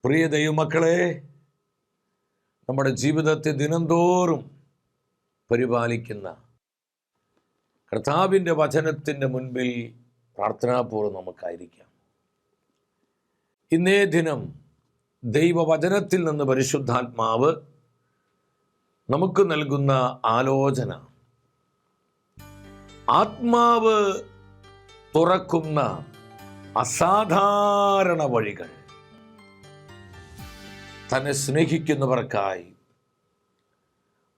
പ്രിയ ദൈവമക്കളെ, നമ്മുടെ ജീവിതത്തെ ദിനംതോറും പരിപാലിക്കുന്ന കർത്താവിൻ്റെ വചനത്തിൻ്റെ മുൻപിൽ പ്രാർത്ഥനാപൂർവ്വം നമുക്കായിരിക്കാം. ഇന്നേ ദിനം ദൈവവചനത്തിൽ നിന്ന് പരിശുദ്ധാത്മാവ് നമുക്ക് നൽകുന്ന ആലോചന, ആത്മാവ് തുറക്കുന്ന അസാധാരണ വഴികൾ. തന്നെ സ്നേഹിക്കുന്നവർക്കായി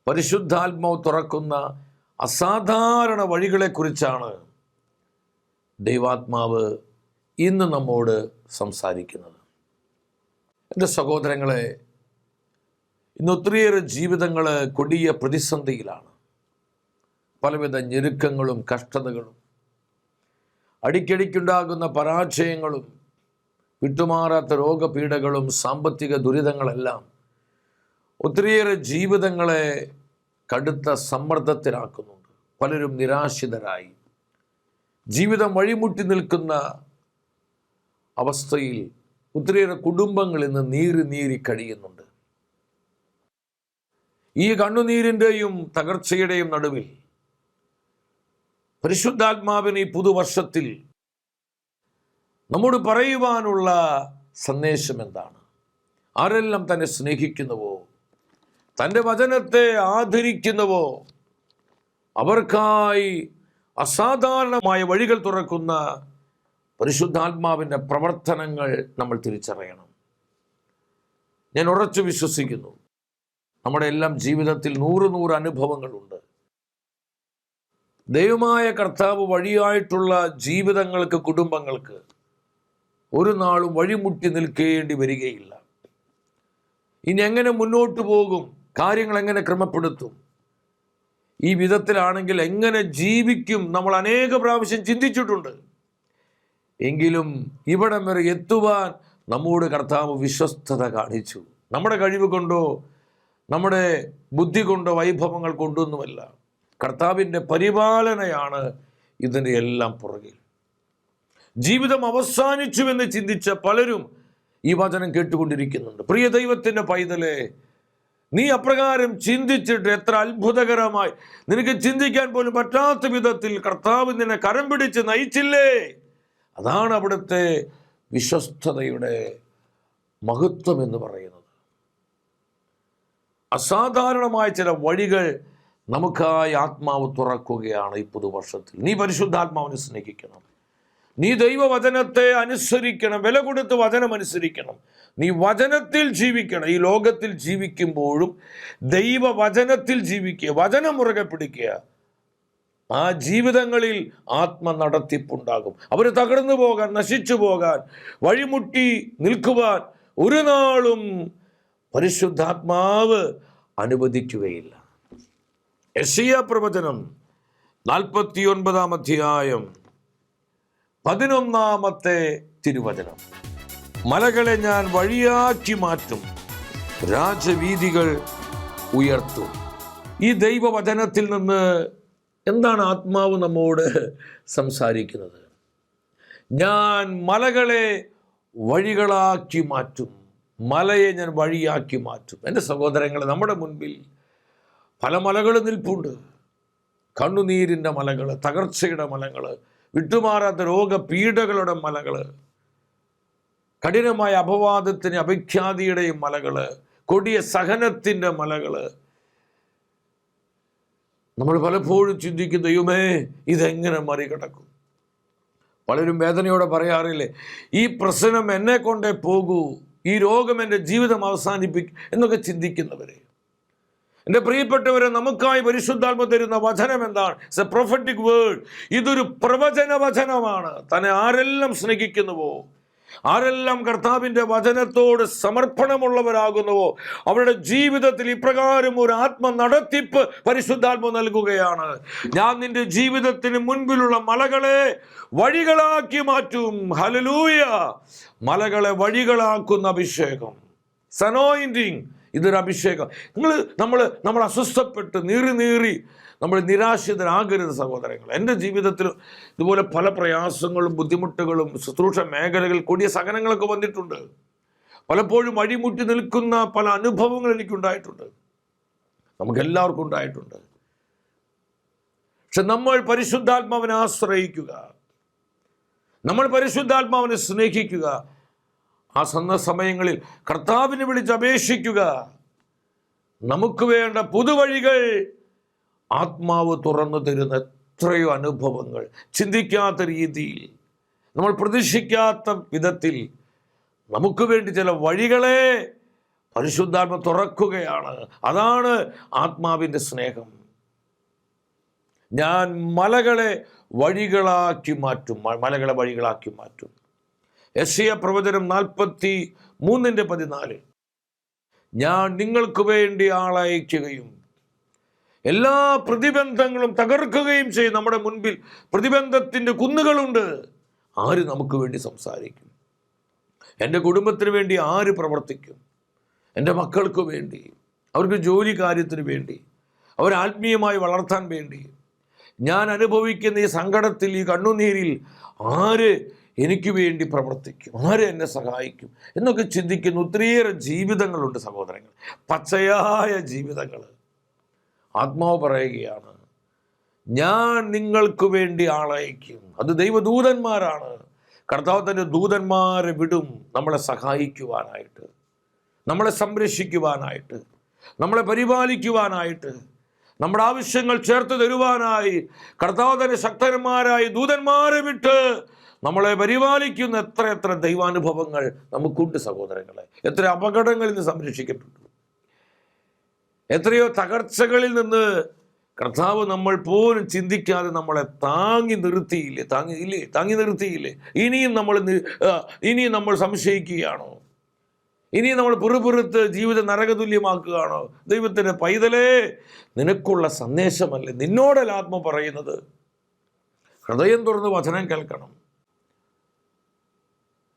പരിശുദ്ധാത്മാവ് തുറക്കുന്ന അസാധാരണ വഴികളെക്കുറിച്ചാണ് ദൈവാത്മാവ് ഇന്ന് നമ്മോട് സംസാരിക്കുന്നത്. എൻ്റെ സഹോദരങ്ങളെ, ഇന്ന് ഒത്തിരിയേറെ ജീവിതങ്ങൾ കൊടിയ പ്രതിസന്ധിയിലാണ്. പലവിധ ഞെരുക്കങ്ങളും കഷ്ടതകളും, അടിക്കടിക്കുണ്ടാകുന്ന പരാജയങ്ങളും, വിട്ടുമാറാത്ത രോഗപീഠകളും, സാമ്പത്തിക ദുരിതങ്ങളെല്ലാം ഒത്തിരിയേറെ ജീവിതങ്ങളെ കടുത്ത സമ്മർദ്ദത്തിലാക്കുന്നുണ്ട്. പലരും നിരാശിതരായി ജീവിതം വഴിമുട്ടി നിൽക്കുന്ന അവസ്ഥയിൽ ഒത്തിരിയേറെ കുടുംബങ്ങൾ ഇന്ന് നീറി കഴിയുന്നുണ്ട്. ഈ കണ്ണുനീരിൻ്റെയും തകർച്ചയുടെയും നടുവിൽ പരിശുദ്ധാത്മാവിന് ഈ പുതുവർഷത്തിൽ നമ്മോട് പറയുവാനുള്ള സന്ദേശം എന്താണ്? ആരെല്ലാം തന്നെ സ്നേഹിക്കുന്നുവോ, തൻ്റെ വചനത്തെ ആദരിക്കുന്നുവോ, അവർക്കായി അസാധാരണമായ വഴികൾ തുറക്കുന്ന പരിശുദ്ധാത്മാവിൻ്റെ പ്രവർത്തനങ്ങൾ നമ്മൾ തിരിച്ചറിയണം. ഞാൻ ഉറച്ചു വിശ്വസിക്കുന്നു, നമ്മുടെ എല്ലാം ജീവിതത്തിൽ 100 അനുഭവങ്ങളുണ്ട്. ദൈവമായ കർത്താവ് വഴിയായിട്ടുള്ള ജീവിതങ്ങൾക്ക്, കുടുംബങ്ങൾക്ക് ഒരു നാളും വഴിമുട്ടി നിൽക്കേണ്ടി വരികയില്ല. ഇനി എങ്ങനെ മുന്നോട്ട് പോകും, കാര്യങ്ങൾ എങ്ങനെ ക്രമപ്പെടുത്തും, ഈ വിധത്തിലാണെങ്കിൽ എങ്ങനെ ജീവിക്കും, നമ്മൾ അനേക പ്രാവശ്യം ചിന്തിച്ചിട്ടുണ്ട്. എങ്കിലും ഇവിടം വരെ എത്തുവാൻ നമ്മോട് കർത്താവ് വിശ്വസ്തത കാണിച്ചു. നമ്മുടെ കഴിവ് കൊണ്ടോ നമ്മുടെ ബുദ്ധി കൊണ്ടോ വൈഭവങ്ങൾ കൊണ്ടൊന്നുമല്ല, കർത്താവിൻ്റെ പരിപാലനയാണ് ഇതിൻ്റെ എല്ലാം പുറകിൽ. ജീവിതം അവസാനിച്ചുവെന്ന് ചിന്തിച്ച പലരും ഈ വചനം കേട്ടുകൊണ്ടിരിക്കുന്നുണ്ട്. പ്രിയ ദൈവത്തിൻ്റെ പൈതലേ, നീ അപ്രകാരം ചിന്തിച്ചിട്ട് എത്ര അത്ഭുതകരമായി, നിനക്ക് ചിന്തിക്കാൻ പോലും പറ്റാത്ത വിധത്തിൽ കർത്താവ് നിന്നെ കരം പിടിച്ച് നയിച്ചില്ലേ? അതാണ് അവിടുത്തെ വിശ്വസ്തതയുടെ മഹത്വം എന്ന് പറയുന്നത്. അസാധാരണമായ ചില വഴികൾ നമുക്കായി ആത്മാവ് തുറക്കുകയാണ് ഈ പുതുവർഷത്തിൽ. നീ പരിശുദ്ധാത്മാവിനെ സ്നേഹിക്കണം, നീ ദൈവവചനത്തെ അനുസരിക്കണം, വില കൊടുത്ത് വചനം അനുസരിക്കണം, നീ വചനത്തിൽ ജീവിക്കണം. ഈ ലോകത്തിൽ ജീവിക്കുമ്പോഴും ദൈവവചനത്തിൽ ജീവിക്കുക, വചനം മുറുകെ പിടിക്കുക. ആ ജീവിതങ്ങളിൽ ആത്മനടത്തിപ്പുണ്ടാകും. അവർ തകർന്നു പോകാൻ, നശിച്ചു പോകാൻ, വഴിമുട്ടി നിൽക്കുവാൻ ഒരു നാളും പരിശുദ്ധാത്മാവ് അനുവദിക്കുകയില്ല. യെശയ്യാ പ്രവചനം 49 അധ്യായം 11 തിരുവചനം: മലകളെ ഞാൻ വഴിയാക്കി മാറ്റും, രാജവീഥികൾ ഉയർത്തും. ഈ ദൈവവചനത്തിൽ നിന്ന് എന്താണ് ആത്മാവ് നമ്മോട് സംസാരിക്കുന്നത്? ഞാൻ മലകളെ വഴികളാക്കി മാറ്റും, മലയെ ഞാൻ വഴിയാക്കി മാറ്റും. എൻ്റെ സഹോദരങ്ങളെ, നമ്മുടെ മുൻപിൽ പല മലകൾ നിൽപ്പുണ്ട്. കണ്ണുനീരിൻ്റെ മലകൾ, തകർച്ചയുടെ മലകൾ, വിട്ടുമാറാത്ത രോഗപീഠകളുടെ മലകൾ, കഠിനമായ അപവാദത്തിന് അപഖ്യാതിയുടെയും മലകൾ, കൊടിയ സഹനത്തിൻ്റെ മലകൾ. നമ്മൾ പലപ്പോഴും ചിന്തിക്കും, ദൈവമേ ഇതെങ്ങനെ മറികടക്കും? പലരും വേദനയോടെ പറയാറില്ലേ, ഈ പ്രശ്നം എന്നെ കൊണ്ടേ പോകൂ, ഈ രോഗം എൻ്റെ ജീവിതം അവസാനിപ്പിക്കും എന്നൊക്കെ ചിന്തിക്കുന്നവരെ. എൻ്റെ പ്രിയപ്പെട്ടവരെ, നമുക്കായി പരിശുദ്ധാത്മ തരുന്ന വചനം എന്താണ്? It's A prophetic word. ഇതൊരു പ്രവചന വചനമാണ്. തന്നെ ആരെല്ലാം സ്നേഹിക്കുന്നുവോ, ആരെല്ലാം കർത്താവിൻ്റെ വചനത്തോട് സമർപ്പണമുള്ളവരാകുന്നുവോ, അവരുടെ ജീവിതത്തിൽ ഇപ്രകാരം ഒരു നടത്തിപ്പ് പരിശുദ്ധാത്മ നൽകുകയാണ്. ഞാൻ നിന്റെ ജീവിതത്തിന് മുൻപിലുള്ള മലകളെ വഴികളാക്കി മാറ്റും. ഹല്ലേലൂയ! മലകളെ വഴികളാക്കുന്ന അഭിഷേകം, സനോയിന്റിങ്. ഇതൊരു അഭിഷേകം. നമ്മൾ അസ്വസ്ഥപ്പെട്ട് നീറി നമ്മൾ നിരാശിതരാകരുത് സഹോദരങ്ങൾ. എൻ്റെ ജീവിതത്തിൽ ഇതുപോലെ പല പ്രയാസങ്ങളും ബുദ്ധിമുട്ടുകളും ശുശ്രൂഷ മേഖലകൾ കൊടിയ സഹനങ്ങളൊക്കെ വന്നിട്ടുണ്ട്. പലപ്പോഴും വഴിമുട്ടി നിൽക്കുന്ന പല അനുഭവങ്ങൾ എനിക്കുണ്ടായിട്ടുണ്ട്, നമുക്കെല്ലാവർക്കും ഉണ്ടായിട്ടുണ്ട്. പക്ഷെ നമ്മൾ പരിശുദ്ധാത്മാവിനെ ആശ്രയിക്കുക, നമ്മൾ പരിശുദ്ധാത്മാവിനെ സ്നേഹിക്കുക, ആ സമയങ്ങളിൽ കർത്താവിനെ വിളിച്ച് അപേക്ഷിക്കുക. നമുക്ക് വേണ്ട പുതുവഴികൾ ആത്മാവ് തുറന്നു തരുന്ന എത്രയോ അനുഭവങ്ങൾ, ചിന്തിക്കാത്ത രീതിയിൽ, നമ്മൾ പ്രതീക്ഷിക്കാത്ത വിധത്തിൽ നമുക്ക് വേണ്ടി ചില വഴികളെ പരിശുദ്ധാത്മ തുറക്കുകയാണ്. അതാണ് ആത്മാവിൻ്റെ സ്നേഹം. ഞാൻ മലകളെ വഴികളാക്കി മാറ്റും, മലകളെ വഴികളാക്കി മാറ്റും. യെശയ്യാ പ്രവചനം 43:14. ഞാൻ നിങ്ങൾക്ക് വേണ്ടി ആളയക്കുകയും എല്ലാ പ്രതിബന്ധങ്ങളും തകർക്കുകയും ചെയ്യും. നമ്മുടെ മുൻപിൽ പ്രതിബന്ധത്തിൻ്റെ കുന്നുകളുണ്ട്. ആര് നമുക്ക് വേണ്ടി സംസാരിക്കും? എൻ്റെ കുടുംബത്തിന് വേണ്ടി ആര് പ്രവർത്തിക്കും? എൻ്റെ മക്കൾക്ക് വേണ്ടി, അവർക്ക് ജോലി കാര്യത്തിന് വേണ്ടി, അവരെ ആത്മീയമായി വളർത്താൻ വേണ്ടി, ഞാൻ അനുഭവിക്കുന്ന ഈ സങ്കടത്തിൽ, ഈ കണ്ണുനീരിൽ ആര് എനിക്ക് വേണ്ടി പ്രവർത്തിക്കും? ആര് എന്നെ സഹായിക്കും എന്നൊക്കെ ചിന്തിക്കുന്ന ഒത്തിരിയേറെ ജീവിതങ്ങളുണ്ട് സഹോദരങ്ങൾ, പച്ചയായ ജീവിതങ്ങൾ. ആത്മാവ് പറയുകയാണ്, ഞാൻ നിങ്ങൾക്ക് വേണ്ടി ആളയക്കും. അത് ദൈവദൂതന്മാരാണ്. കർത്താവ് തൻ്റെ ദൂതന്മാരെ വിടും നമ്മളെ സഹായിക്കുവാനായിട്ട്, നമ്മളെ സംരക്ഷിക്കുവാനായിട്ട്, നമ്മളെ പരിപാലിക്കുവാനായിട്ട്, നമ്മുടെ ആവശ്യങ്ങൾ ചേർത്ത് തരുവാനായി കർത്താവ് തന്നെ ശക്തന്മാരായി ദൂതന്മാരെ വിട്ട് നമ്മളെ പരിപാലിക്കുന്ന എത്ര ദൈവാനുഭവങ്ങൾ നമുക്കുണ്ട് സഹോദരങ്ങളെ. എത്ര അപകടങ്ങളിൽ നിന്ന് സംരക്ഷിക്കപ്പെട്ടു, എത്രയോ തകർച്ചകളിൽ നിന്ന് കർത്താവ് നമ്മൾ പോലും ചിന്തിക്കാതെ നമ്മളെ താങ്ങി നിർത്തിയില്ലേ. ഇനിയും നമ്മൾ സംശയിക്കുകയാണോ? ഇനിയും നമ്മൾ പിറുപിറുത്ത് ജീവിതം നരകതുല്യമാക്കുകയാണോ? ദൈവത്തിൻ്റെ പൈതലേ, നിനക്കുള്ള സന്ദേശമല്ലേ നിന്നോടല്ല ആത്മ പറയുന്നത്. ഹൃദയം തുറന്ന് വചനം കേൾക്കണം.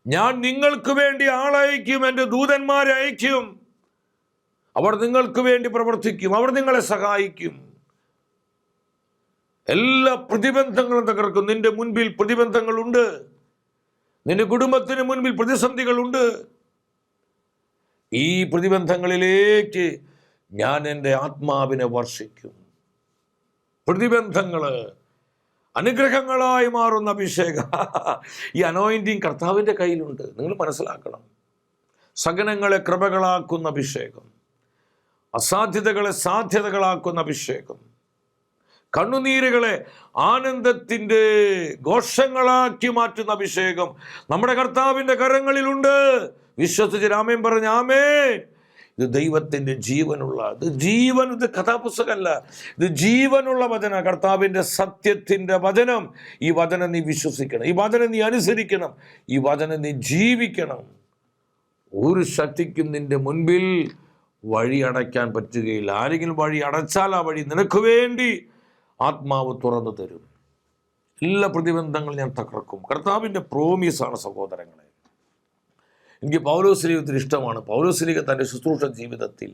ഞാൻ നിങ്ങൾക്ക് വേണ്ടി ആളയക്കും, എൻ്റെ ദൂതന്മാരെ അയക്കും. അവർ നിങ്ങൾക്ക് വേണ്ടി പ്രവർത്തിക്കും, അവർ നിങ്ങളെ സഹായിക്കും. എല്ലാ പ്രതിബന്ധങ്ങളും തകർക്കും. നിന്റെ മുൻപിൽ പ്രതിബന്ധങ്ങളുണ്ട്, നിന്റെ കുടുംബത്തിന് മുൻപിൽ പ്രതിസന്ധികളുണ്ട്. ഈ പ്രതിബന്ധങ്ങളിലേക്ക് ഞാൻ എൻ്റെ ആത്മാവിനെ വർഷിക്കും. പ്രതിബന്ധങ്ങള് അനുഗ്രഹങ്ങളായി മാറുന്ന അഭിഷേകം, ഈ അനോയിന്റിങ് കർത്താവിൻ്റെ കയ്യിലുണ്ട്. നിങ്ങൾ മനസ്സിലാക്കണം. സകലങ്ങളെ കൃപകളാക്കുന്ന അഭിഷേകം, അസാധ്യതകളെ സാധ്യതകളാക്കുന്ന അഭിഷേകം, കണ്ണുനീരുകളെ ആനന്ദത്തിൻ്റെ ഘോഷങ്ങളാക്കി മാറ്റുന്ന അഭിഷേകം നമ്മുടെ കർത്താവിൻ്റെ കരങ്ങളിലുണ്ട്. വിശ്വസിച്ച് ആമേൻ പറഞ്ഞ ആമേൻ. ഇത് ദൈവത്തിൻ്റെ ജീവനുള്ള, ഇത് കഥാപുസ്തകമല്ല, ഇത് ജീവനുള്ള വചന, കർത്താവിൻ്റെ സത്യത്തിൻ്റെ വചനം. ഈ വചനം നീ വിശ്വസിക്കണം, ഈ വചനം നീ അനുസരിക്കണം, ഈ വചനം നീ ജീവിക്കണം. ഒരു ശക്തിക്കും നിന്റെ മുൻപിൽ വഴി അടയ്ക്കാൻ പറ്റുകയില്ല. ആരെങ്കിലും വഴി അടച്ചാൽ ആ വഴി നിനക്ക് വേണ്ടി ആത്മാവ് തുറന്നു തരും. എല്ലാ പ്രതിബന്ധങ്ങളും ഞാൻ തകർക്കും. കർത്താവിൻ്റെ പ്രോമിസാണ് സഹോദരങ്ങളെ. എനിക്ക് പൗലോസ്ലീഹ ഒത്തിരി ഇഷ്ടമാണ്. പൗലോസ്ലീഹ തൻ്റെ ശുശ്രൂഷ ജീവിതത്തിൽ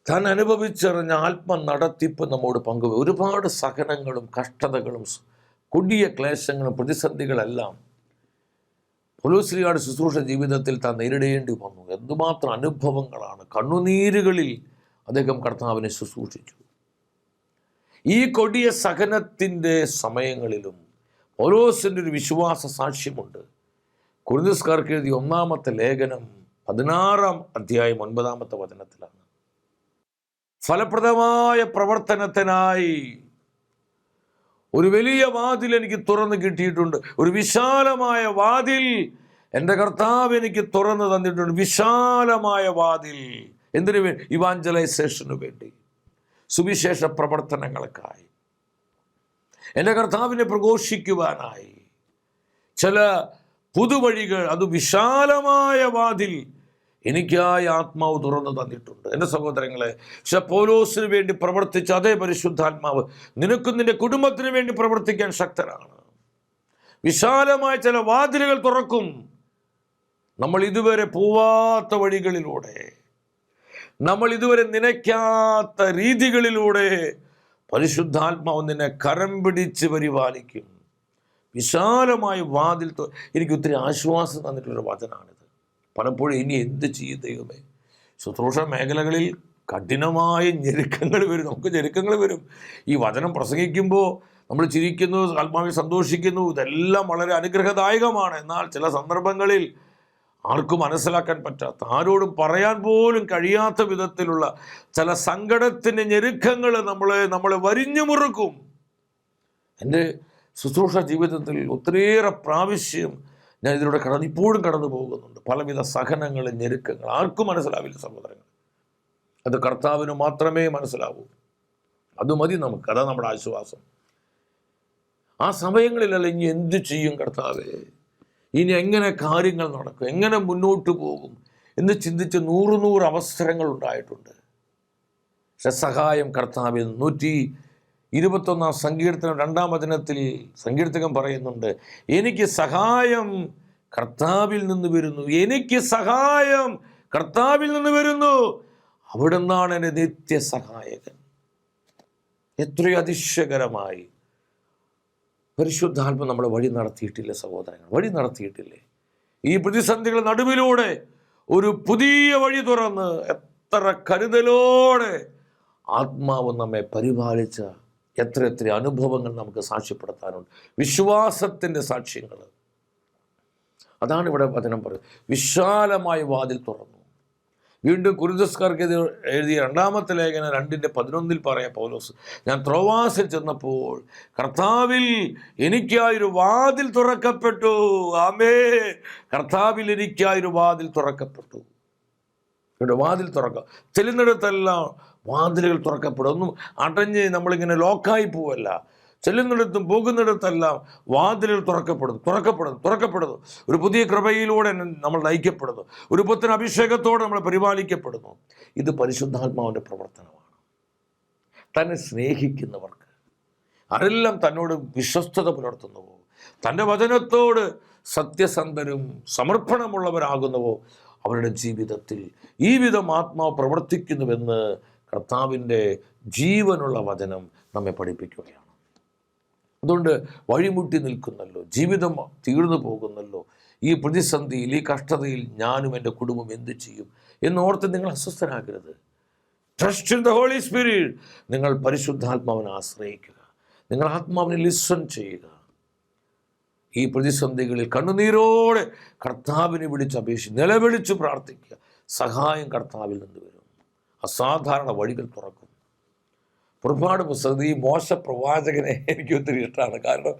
താൻ അനുഭവിച്ചറിഞ്ഞ ആത്മ നടത്തിപ്പ് നമ്മോട് പങ്കുവെക്കും. ഒരുപാട് സഹനങ്ങളും കഷ്ടതകളും കൊടിയ ക്ലേശങ്ങളും പ്രതിസന്ധികളെല്ലാം പൗലോസ്ലീഹയുടെ ശുശ്രൂഷ ജീവിതത്തിൽ താൻ നേരിടേണ്ടി വന്നു. എന്തുമാത്രം അനുഭവങ്ങളാണ്. കണ്ണുനീരുകളിൽ അദ്ദേഹം കർത്താവിനെ ശുശ്രൂഷിച്ചു. ഈ കൊടിയ സഹനത്തിൻ്റെ സമയങ്ങളിലും പൗലോസിൻ്റെ ഒരു വിശ്വാസ സാക്ഷ്യമുണ്ട്. കൊരിന്ത്യർക്കാർക്ക് എഴുതിയ 1-ാമത്തെ ലേഖനം 16-ാം അധ്യായം 9-ാമത്തെ വചനത്തിലാണ്. ഫലപ്രദമായ പ്രവർത്തനത്തിനായി ഒരു വലിയ വാതിൽ എനിക്ക് തുറന്നു കിട്ടിയിട്ടുണ്ട്. ഒരു വിശാലമായ വാതിൽ എൻ്റെ കർത്താവ് എനിക്ക് തുറന്നു തന്നിട്ടുണ്ട്. വിശാലമായ വാതിൽ. എന്തിനു വേണ്ടി? ഇവാഞ്ചലൈസേഷന് വേണ്ടി, സുവിശേഷ പ്രവർത്തനങ്ങൾക്കായി, എൻ്റെ കർത്താവിനെ പ്രഘോഷിക്കുവാനായി ചില പുതുവഴികൾ. അത് വിശാലമായ വാതിൽ എനിക്കായി ആത്മാവ് തുറന്നു തന്നിട്ടുണ്ട്. എൻ്റെ സഹോദരങ്ങളെ, പൗലോസിന് വേണ്ടി പ്രവർത്തിച്ച അതേ പരിശുദ്ധാത്മാവ് നിനക്കും നിന്റെ കുടുംബത്തിന് വേണ്ടി പ്രവർത്തിക്കാൻ ശക്തനാണ്. വിശാലമായ ചില വാതിലുകൾ തുറക്കും. നമ്മൾ ഇതുവരെ പോവാത്ത വഴികളിലൂടെ, നമ്മൾ ഇതുവരെ നനയ്ക്കാത്ത രീതികളിലൂടെ പരിശുദ്ധാത്മാവ് നിന്നെ കരം പിടിച്ച് പരിപാലിക്കും. വിശാലമായ വാതിൽ. എനിക്ക് ഒത്തിരി ആശ്വാസം തന്നിട്ടുള്ളൊരു വചനമാണിത്. പലപ്പോഴും ഇനി എന്ത് ചെയ്യും ദൈവമേ? ശുശ്രൂഷ മേഖലകളിൽ കഠിനമായ ഞെരുക്കങ്ങൾ വരും, നമുക്ക് ഞെരുക്കങ്ങൾ വരും. ഈ വചനം പ്രസംഗിക്കുമ്പോൾ നമ്മൾ ചിരിക്കുന്നു, ആത്മാവിൽ സന്തോഷിക്കുന്നു, ഇതെല്ലാം വളരെ അനുഗ്രഹദായകമാണ്. എന്നാൽ ചില സന്ദർഭങ്ങളിൽ ആർക്കും മനസ്സിലാക്കാൻ പറ്റാത്ത, ആരോടും പറയാൻ പോലും കഴിയാത്ത വിധത്തിലുള്ള ചില സങ്കടത്തിൻ്റെ ഞെരുക്കങ്ങൾ നമ്മളെ വരിഞ്ഞു മുറുക്കും. എൻ്റെ ശുശ്രൂഷ ജീവിതത്തിൽ ഒത്തിരിയേറെ പ്രാവശ്യം ഞാൻ ഇതിലൂടെ ഇപ്പോഴും കടന്നു പോകുന്നുണ്ട്. പലവിധ സഹനങ്ങൾ, ഞെരുക്കങ്ങൾ ആർക്കും മനസ്സിലാവില്ല സഹോദരങ്ങൾ. അത് കർത്താവിന് മാത്രമേ മനസ്സിലാവൂ. അത് മതി നമുക്ക്, അതാണ് നമ്മുടെ ആശ്വാസം. ആ സമയങ്ങളിലല്ല ഇനി എന്തു ചെയ്യും കർത്താവേ, ഇനി എങ്ങനെ കാര്യങ്ങൾ നടക്കും, എങ്ങനെ മുന്നോട്ട് പോകും എന്ന് ചിന്തിച്ച് 100 അവസരങ്ങൾ ഉണ്ടായിട്ടുണ്ട്. പക്ഷെ സഹായം കർത്താവിൽ 121 സങ്കീർത്തനം 2-ാം വചനത്തിൽ സങ്കീർത്തകൻ പറയുന്നുണ്ട്, എനിക്ക് സഹായം കർത്താവിൽ നിന്ന് വരുന്നു, എനിക്ക് സഹായം കർത്താവിൽ നിന്ന് വരുന്നു, അവിടുന്നാണ് എൻ്റെ നിത്യസഹായകൻ. എത്രയോ അതിശയകരമായി പരിശുദ്ധാത്മ നമ്മളെ വഴി നടത്തിയിട്ടില്ല സഹോദരങ്ങൾ, വഴി നടത്തിയിട്ടില്ലേ? ഈ പ്രതിസന്ധികളുടെ നടുവിലൂടെ ഒരു പുതിയ വഴി തുറന്ന് എത്ര കരുതലോടെ ആത്മാവ് നമ്മെ പരിപാലിച്ച എത്ര അനുഭവങ്ങൾ നമുക്ക് സാക്ഷ്യപ്പെടുത്താനുണ്ട്. വിശ്വാസത്തിൻ്റെ സാക്ഷ്യങ്ങൾ. അതാണ് ഇവിടെ വചനം പറയുന്നത്, വിശാലമായ വാതിൽ തുറന്നു. വീണ്ടും കൊരിന്ത്യക്കാർക്ക് എഴുതിയ 2-ാമത്തെ ലേഖനം 2:11 പറയാം പൗലോസ്, ഞാൻ ത്രോവാസിൽ ചെന്നപ്പോൾ കർത്താവിൽ എനിക്കായൊരു വാതിൽ തുറക്കപ്പെട്ടു. ആമേൻ. കർത്താവിൽ എനിക്കായൊരു വാതിൽ തുറക്കപ്പെട്ടു. ഇവിടെ വാതിൽ തുറക്കാം, ചെല്ലുന്നിടത്തെല്ലാം വാതിലുകൾ തുറക്കപ്പെടും. ഒന്നും അടഞ്ഞ് നമ്മളിങ്ങനെ ലോക്കായി പോവല്ല. ചെല്ലുന്നിടത്തും പോകുന്നിടത്തെല്ലാം വാതിലുകൾ തുറക്കപ്പെടുന്നു. ഒരു പുതിയ കൃപയിലൂടെ നമ്മൾ നയിക്കപ്പെടുന്നു, ഒരു പുത്തൻ അഭിഷേകത്തോടെ നമ്മൾ പരിപാലിക്കപ്പെടുന്നു. ഇത് പരിശുദ്ധാത്മാവിൻ്റെ പ്രവർത്തനമാണ്. തന്നെ സ്നേഹിക്കുന്നവർക്ക്, ആരെല്ലാം തന്നോട് വിശ്വസ്തത പുലർത്തുന്നുവോ, തൻ്റെ വചനത്തോട് സത്യസന്ധരും സമർപ്പണമുള്ളവരാകുന്നുവോ, അവരുടെ ജീവിതത്തിൽ ഈ വിധം ആത്മാവ് പ്രവർത്തിക്കുന്നുവെന്ന് കർത്താവിൻ്റെ ജീവനുള്ള വചനം നമ്മെ പഠിപ്പിക്കുകയാണ്. അതുകൊണ്ട് വഴിമുട്ടി നിൽക്കുന്നല്ലോ, ജീവിതം തീർന്നു പോകുന്നല്ലോ, ഈ പ്രതിസന്ധിയിൽ, ഈ കഷ്ടതയിൽ ഞാനും എൻ്റെ കുടുംബം എന്ത് ചെയ്യും എന്നോർത്ത് നിങ്ങൾ അസ്വസ്ഥരാകരുത്. Trust in the holy spirit. നിങ്ങൾ പരിശുദ്ധാത്മാവിനെ ആശ്രയിക്കുക, നിങ്ങൾ ആത്മാവിനെ ലിസൺ ചെയ്യുക. ഈ പ്രതിസന്ധികളിൽ കണ്ണുനീരോടെ കർത്താവിനെ നിലവിളിച്ച് പ്രാർത്ഥിക്കുക. സഹായം കർത്താവിൽ നിന്ന് വരും, അസാധാരണ വഴികൾ തുറക്കും. പുറപ്പാട് പുസ്തകത്തിൽ ഈ മോശ പ്രവാചകനെ എനിക്ക് ഒത്തിരി ഇഷ്ടമാണ്. കാരണം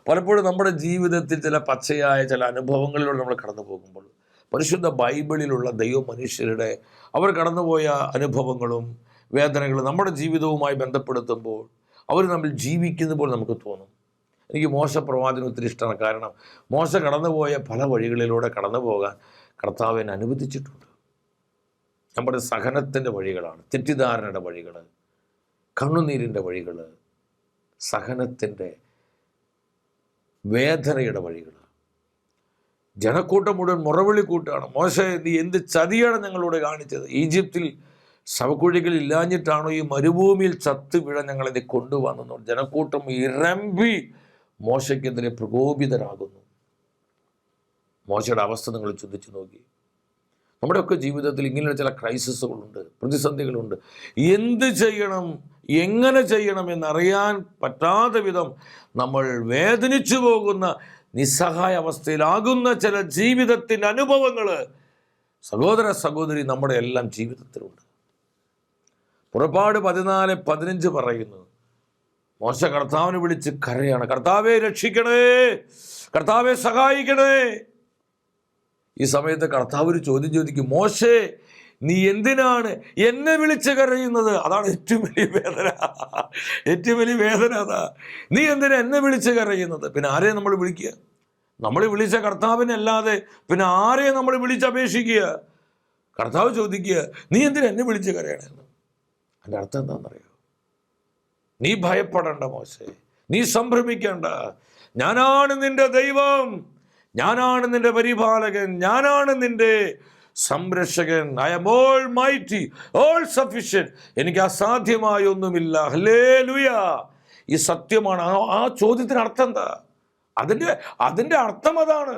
പലപ്പോഴും നമ്മുടെ ജീവിതത്തിൽ ചില പച്ചയായ ചില അനുഭവങ്ങളിലൂടെ നമ്മൾ കടന്നു പോകുമ്പോൾ പരിശുദ്ധ ബൈബിളിലുള്ള ദൈവ മനുഷ്യരുടെ അവർ കടന്നുപോയ അനുഭവങ്ങളും വേദനകളും നമ്മുടെ ജീവിതവുമായി ബന്ധപ്പെടുത്തുമ്പോൾ അവർ നമ്മൾ ജീവിക്കുന്നപ്പോൾ നമുക്ക് തോന്നും. എനിക്ക് മോശ പ്രവാചകൻ ഒത്തിരി ഇഷ്ടമാണ്. കാരണം മോശ കടന്നുപോയ പല വഴികളിലൂടെ കടന്നു പോകാൻ കർത്താവിനെ അനുവദിച്ചിട്ടുണ്ട്. നമ്മുടെ സഹനത്തിൻ്റെ വഴികളാണ്, തെറ്റിദ്ധാരണയുടെ വഴികൾ, കണ്ണുനീരിൻ്റെ വഴികൾ, സഹനത്തിൻ്റെ വേദനയുടെ വഴികൾ. ജനക്കൂട്ടം മുഴുവൻ മുറവിളി കൂട്ടാണ്, മോശേ നീ എന്ത് ചതിയാണ് ഞങ്ങളോട് കാണിച്ചത്? ഈജിപ്തിൽ ശവക്കുഴികൾ ഇല്ലാഞ്ഞിട്ടാണോ ഈ മരുഭൂമിയിൽ ചത്തു വീഴ ഞങ്ങളിത് കൊണ്ടുവന്നു? ജനക്കൂട്ടം ഇരമ്പി മോശയ്ക്കെതിരെ പ്രകോപിതരാകുന്നു. മോശയുടെ അവസ്ഥ നിങ്ങൾ ചിന്തിച്ചു നോക്കി. നമ്മുടെയൊക്കെ ജീവിതത്തിൽ ഇങ്ങനെയുള്ള ചില ക്രൈസിസുകളുണ്ട്, പ്രതിസന്ധികളുണ്ട്. എന്ത് ചെയ്യണം, എങ്ങനെ ചെയ്യണം എന്നറിയാൻ പറ്റാത്ത വിധം നമ്മൾ വേദനിച്ചു പോകുന്ന നിസ്സഹായ അവസ്ഥയിലാകുന്ന ചില ജീവിതത്തിൻ്റെ അനുഭവങ്ങൾ സഹോദര സഹോദരി നമ്മുടെ എല്ലാം ജീവിതത്തിലുണ്ട്. പുറപ്പാട് 14:15 പറയുന്നു, മോശ കർത്താവിനെ വിളിച്ച് കരയാണ്, കർത്താവെ രക്ഷിക്കണേ, കർത്താവെ സഹായിക്കണേ. ഈ സമയത്ത് കർത്താവ് ഒരു ചോദ്യം ചോദിക്കും, മോശേ നീ എന്തിനാണ് എന്നെ വിളിച്ച് കരയുന്നത്? അതാണ് ഏറ്റവും വലിയ വേദന, ഏറ്റവും വലിയ വേദന അതാ. നീ എന്തിനാ എന്നെ വിളിച്ച് കരയുന്നത്? പിന്നെ ആരെയും നമ്മൾ വിളിക്കുക? നമ്മൾ വിളിച്ച കർത്താവിനെ അല്ലാതെ പിന്നെ ആരെയും നമ്മൾ വിളിച്ചപേക്ഷിക്കുക? കർത്താവ് ചോദിക്കുക, നീ എന്തിനാ എന്നെ വിളിച്ച് കരയണമെന്ന്? അതിൻ്റെ അർത്ഥം എന്താണെന്നറിയോ? നീ ഭയപ്പെടേണ്ട മോശേ, നീ സംഭ്രമിക്കേണ്ട, ഞാനാണ് നിന്റെ ദൈവം, ഞാനാണ് നിന്റെ പരിപാലകൻ, ഞാനാണ് നിന്റെ സംരക്ഷകൻ. I am almighty, all sufficient. എനിക്ക് അസാധ്യമായ ഒന്നുമില്ല. ഹല്ലേലൂയ. ഈ സത്യമാണ്. ആ ചോദ്യത്തിന് അർത്ഥം എന്താ? അതിൻ്റെ അർത്ഥം അതാണ്.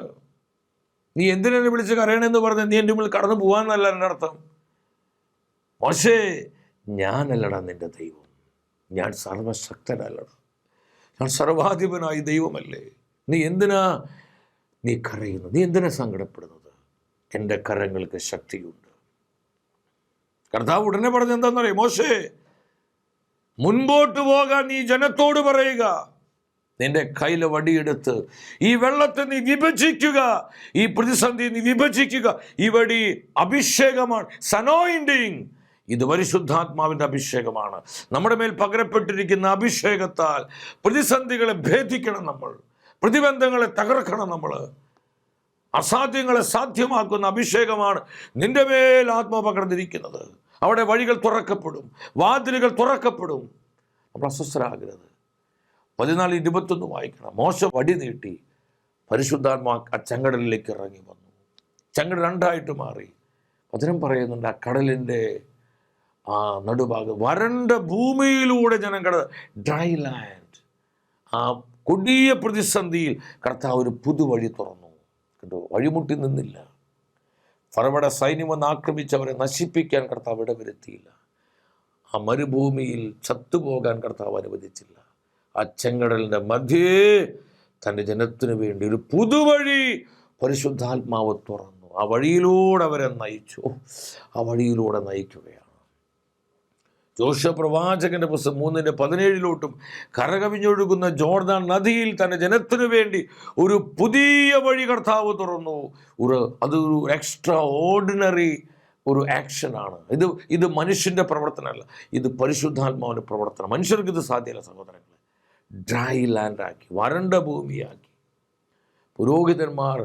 നീ എന്തിനെന്നെ വിളിച്ച് കരയണമെന്ന് പറഞ്ഞ് നീ എൻ്റെ മുമ്പിൽ കടന്നു പോകാമെന്നല്ല എൻ്റെ അർത്ഥം. മോശേ, ഞാനല്ലടാ നിന്റെ ദൈവം, ഞാൻ സർവശക്തനല്ലടാ, ഞാൻ സർവാധിപനായ ദൈവമല്ലേ. നീ എന്തിനാ കരയുന്നത്? നീ എന്തിനാ സങ്കടപ്പെടുന്നത്? എൻ്റെ കരങ്ങൾക്ക് ശക്തിയുണ്ട്. കർത്താവ് ഉടനെ പറഞ്ഞ എന്താണെന്നറിയാം? മോശേ, മുൻപോട്ട് പോകാൻ നീ ജനത്തോട് പറയുക, നിന്റെ കയ്യിലെ വടിയെടുത്ത് ഈ വെള്ളത്തെ നീ വിഭജിക്കുക, ഈ പ്രതിസന്ധി നീ വിഭജിക്കുക. ഈ വടി അഭിഷേകമാണ്, സനോയിന്റിങ്. ഇത് പരിശുദ്ധാത്മാവിൻ്റെ അഭിഷേകമാണ്. നമ്മുടെ മേൽ പകരപ്പെട്ടിരിക്കുന്ന അഭിഷേകത്താൽ പ്രതിസന്ധികളെ ഭേദിക്കണം നമ്മൾ, പ്രതിബന്ധങ്ങളെ തകർക്കണം നമ്മൾ. അസാധ്യങ്ങളെ സാധ്യമാക്കുന്ന അഭിഷേകമാണ് നിന്റെ മേൽ ആത്മാവ് പകർന്നിരിക്കുന്നത്. അവിടെ വഴികൾ തുറക്കപ്പെടും, വാതിലുകൾ തുറക്കപ്പെടും. നമ്മൾ അസ്വസ്ഥരാകരുത്. 14:21 വായിക്കണം. മോശ വടി നീട്ടി പരിശുദ്ധാത്മാ ആ ചെങ്കടലിലേക്ക് ഇറങ്ങി വന്നു. ചെങ്കടൽ രണ്ടായിട്ട് മാറി. വചനം പറയുന്നുണ്ട്, ആ കടലിൻ്റെ ആ നടുഭാഗം വരണ്ട ഭൂമിയിലൂടെ ജനം ഡ്രൈ ലാൻഡ്. ആ കൊടിയ പ്രതിസന്ധിയിൽ കർത്താവ് ഒരു പുതുവഴി തുറന്നു. കണ്ടോ, വഴിമുട്ടി നിന്നില്ല. ഫറവോയുടെ സൈന്യം വന്ന് ആക്രമിച്ചവരെ നശിപ്പിക്കാൻ കർത്താവ് ഇടവരുത്തിയില്ല. ആ മരുഭൂമിയിൽ ചത്തുപോകാൻ കർത്താവ് അനുവദിച്ചില്ല. ആ ചെങ്കടലിൻ്റെ മധ്യേ തൻ്റെ ജനത്തിനു വേണ്ടി ഒരു പുതുവഴി പരിശുദ്ധാത്മാവ് തുറന്നു. ആ വഴിയിലൂടെ അവരെ നയിച്ചു. ആ വഴിയിലൂടെ നയിക്കുകയാണ്. ജോഷുവ പ്രവാചകന്റെ പുസ്തകം 3:17 കരകവിഞ്ഞൊഴുകുന്ന ജോർദാൻ നദിയിൽ തൻ്റെ ജനത്തിനു വേണ്ടി ഒരു പുതിയ വഴി കർത്താവ് തുറന്നു. അതൊരു എക്സ്ട്രാ ഓർഡിനറി ഒരു ആക്ഷനാണ്. ഇത് മനുഷ്യൻ്റെ പ്രവർത്തനമല്ല, ഇത് പരിശുദ്ധാത്മാവിൻ്റെ പ്രവർത്തനം. മനുഷ്യർക്ക് ഇത് സാധ്യമല്ല സഹോദരങ്ങളെ. ഡ്രൈ ലാൻഡാക്കി, വരണ്ട ഭൂമിയാക്കി. പുരോഹിതന്മാർ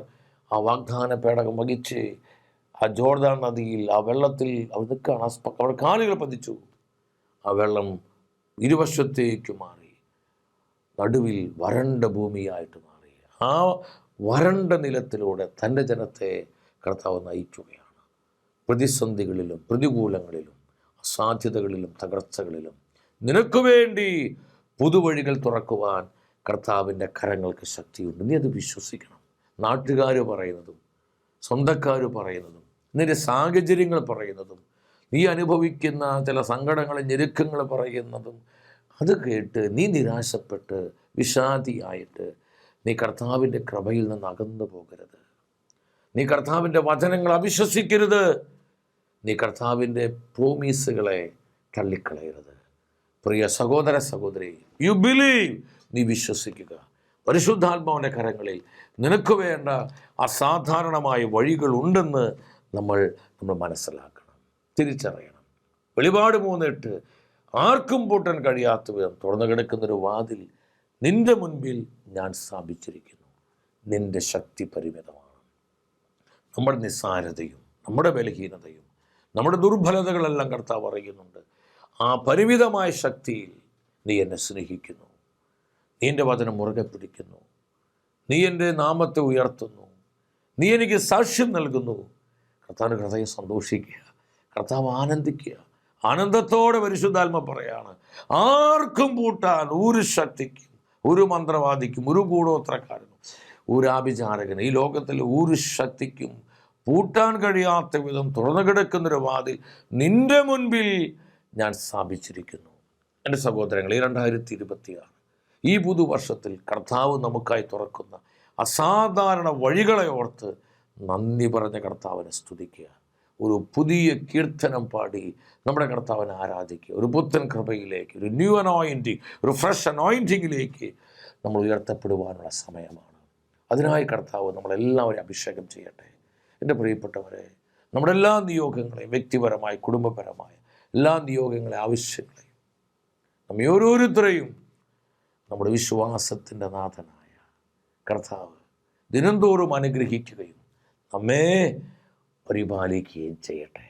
ആ വാഗ്ദാന പേടകം വഹിച്ച് ആ ജോർദാൻ നദിയിൽ ആ വെള്ളത്തിൽ അവർ നിൽക്കുകയാണ്. അവർ കാലുകൾ പതിച്ചു. ആ വെള്ളം ഇരുവശത്തേക്ക് മാറി, നടുവിൽ വരണ്ട ഭൂമിയായിട്ട് മാറി. ആ വരണ്ട നിലത്തിലൂടെ തൻ്റെ ജനത്തെ കർത്താവ് നയിക്കുകയാണ്. പ്രതിസന്ധികളിലും പ്രതികൂലങ്ങളിലും അസാധ്യതകളിലും തകർച്ചകളിലും നിനക്ക് വേണ്ടി പുതുവഴികൾ തുറക്കുവാൻ കർത്താവിൻ്റെ കരങ്ങൾക്ക് ശക്തിയുണ്ട്. നീ അത് വിശ്വസിക്കണം. നാട്ടുകാർ പറയുന്നതും സ്വന്തക്കാർ പറയുന്നതും നിന്റെ സാഹചര്യങ്ങൾ പറയുന്നതും നീ അനുഭവിക്കുന്ന ചില സങ്കടങ്ങളെ ഞെരുക്കങ്ങൾ പറയുന്നതും അത് കേട്ട് നീ നിരാശപ്പെട്ട് വിഷാദിയായിട്ട് നീ കർത്താവിൻ്റെ കൃപയിൽ നിന്ന് അകന്നു പോകരുത്. നീ കർത്താവിൻ്റെ വചനങ്ങൾ അവിശ്വസിക്കരുത്. നീ കർത്താവിൻ്റെ പ്രോമീസുകളെ തള്ളിക്കളയരുത്. പ്രിയ സഹോദര സഹോദരി, യു ബിലീവ്, നീ വിശ്വസിക്കുക. പരിശുദ്ധാത്മാവിൻ്റെ കരങ്ങളിൽ നിനക്ക് വേണ്ട അസാധാരണമായ വഴികളുണ്ടെന്ന് നമ്മൾ മനസ്സിലാക്കണം, തിരിച്ചറിയണം. വെളിപാട് 3:8 ആർക്കും പൂട്ടാൻ കഴിയാത്ത വിധം തുറന്നു കിടക്കുന്നൊരു വാതിൽ നിന്റെ മുൻപിൽ ഞാൻ സ്ഥാപിച്ചിരിക്കുന്നു. നിന്റെ ശക്തി പരിമിതമാണ്. നമ്മുടെ നിസ്സാരതയും നമ്മുടെ ബലഹീനതയും നമ്മുടെ ദുർബലതകളെല്ലാം കർത്താവ് അറിയുന്നുണ്ട്. ആ പരിമിതമായ ശക്തിയിൽ നീ എന്നെ സ്നേഹിക്കുന്നു, നീ എൻ്റെ വചനം മുറുകെ പിടിക്കുന്നു, നീ എൻ്റെ നാമത്തെ ഉയർത്തുന്നു, നീ എനിക്ക് സാക്ഷ്യം നൽകുന്നു. കർത്താവിൻ്റെ ഹൃദയം സന്തോഷിക്കുക, കർത്താവ് ആനന്ദിക്കുക. ആനന്ദത്തോടെ പരിശുദ്ധാത്മ പറയാണ്, ആർക്കും പൂട്ടാൻ ഒരു ശക്തിക്കും ഒരു മന്ത്രവാദിക്കും ഒരു ഗൂഢോത്രക്കാരനും ഒരു ആഭിചാരകനും ഈ ലോകത്തിലെ ഒരു ശക്തിക്കും പൂട്ടാൻ കഴിയാത്ത വിധം തുറന്നു കിടക്കുന്നൊരു വാതിൽ നിന്റെ മുൻപിൽ ഞാൻ സ്ഥാപിച്ചിരിക്കുന്നു. എൻ്റെ സഹോദരങ്ങൾ, ഈ 2026 ഈ പുതുവർഷത്തിൽ കർത്താവ് നമുക്കായി തുറക്കുന്ന അസാധാരണ വഴികളെ ഓർത്ത് നന്ദി പറഞ്ഞ കർത്താവിനെ സ്തുതിക്കുക. ഒരു പുതിയ കീർത്തനം പാടി നമ്മുടെ കർത്താവിനെ ആരാധിക്കുക. ഒരു പുത്തൻ കൃപയിലേക്ക്, ഒരു ന്യൂ അനോയിൻറ്റിങ്, ഒരു ഫ്രഷ് അനോയിൻറ്റിങ്ങിലേക്ക് നമ്മൾ ഉയർത്തപ്പെടുവാനുള്ള സമയമാണ്. അതിനായി കർത്താവ് നമ്മളെല്ലാവരെയും അഭിഷേകം ചെയ്യട്ടെ. എൻ്റെ പ്രിയപ്പെട്ടവരെ, നമ്മുടെ എല്ലാ നിയോഗങ്ങളെയും, വ്യക്തിപരമായി കുടുംബപരമായ എല്ലാ നിയോഗങ്ങളെയും ആവശ്യങ്ങളെയും നമ്മെ ഓരോരുത്തരെയും നമ്മുടെ വിശ്വാസത്തിൻ്റെ നാഥനായ കർത്താവ് ദിനംതോറും അനുഗ്രഹിക്കുകയും നമ്മെ പരിപാലിക്കുകയും ചെയ്യട്ടെ.